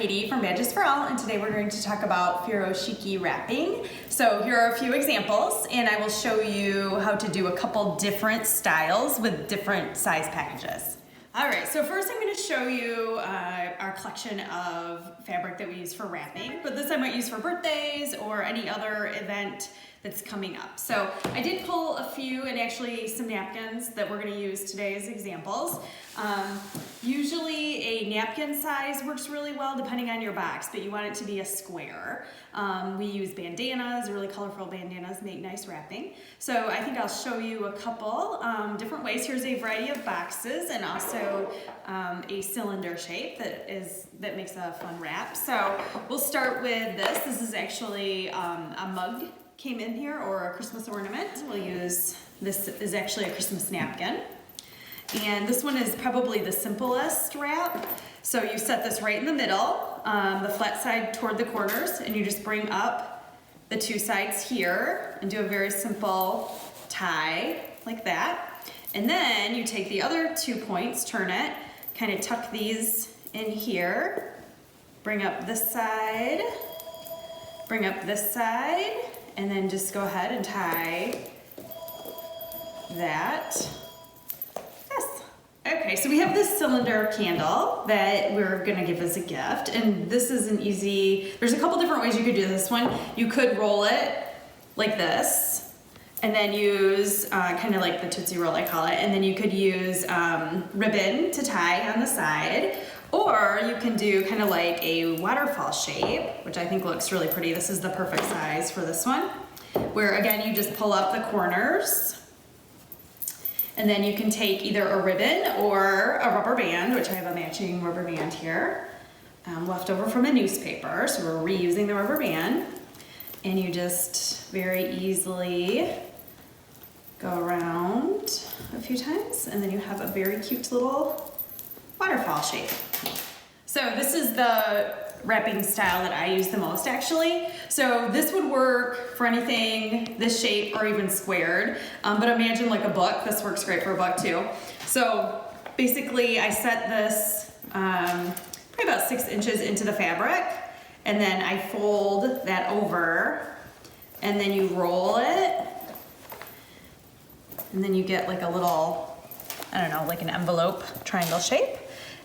Katie from Badges for All, and today we're going to talk about Furoshiki wrapping. So here are a few examples, and I will show you how to do a couple different styles with different size packages. All right, so first I'm going to show you our collection of fabric that we use for wrapping, but this I might use for birthdays or any other event that's coming up. So I did pull a few and actually some napkins that we're going to use today as examples. Usually a napkin size works really well depending on your box, but you want it to be a square. We use bandanas, really colorful bandanas make nice wrapping. So I think I'll show you a couple different ways. Here's a variety of boxes and also a cylinder shape that makes a fun wrap. So we'll start with this. This is actually a mug came in here, or a Christmas ornament. We'll use, this is actually a Christmas napkin. And this one is probably the simplest wrap. So you set this right in the middle, the flat side toward the corners, and you just bring up the two sides here and do a very simple tie like that. And then you take the other 2 points, turn it, kind of tuck these in here, bring up this side, bring up this side, and then just go ahead and tie that. Yes. Okay, so we have this cylinder candle that we're gonna give as a gift, and this is an easy, there's a couple different ways you could do this one. You could roll it like this, and then use kind of like the Tootsie Roll, I call it, and then you could use ribbon to tie on the side, or you can do kind of like a waterfall shape, which I think looks really pretty. This is the perfect size for this one, where again, you just pull up the corners, and then you can take either a ribbon or a rubber band, which I have a matching rubber band here, left over from a newspaper, so we're reusing the rubber band, and you just very easily go around a few times, and then you have a very cute little waterfall shape. So this is the wrapping style that I use the most, actually. So this would work for anything this shape or even squared, but imagine like a book. This works great for a book too. So basically I set this probably about 6 inches into the fabric, and then I fold that over, and then you roll it, and then you get like a little, I don't know, like an envelope triangle shape.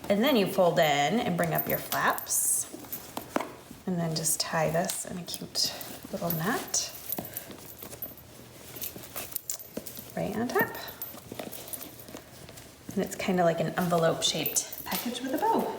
And then you fold in and bring up your flaps, and then just tie this in a cute little knot right on top. And it's kind of like an envelope shaped package with a bow.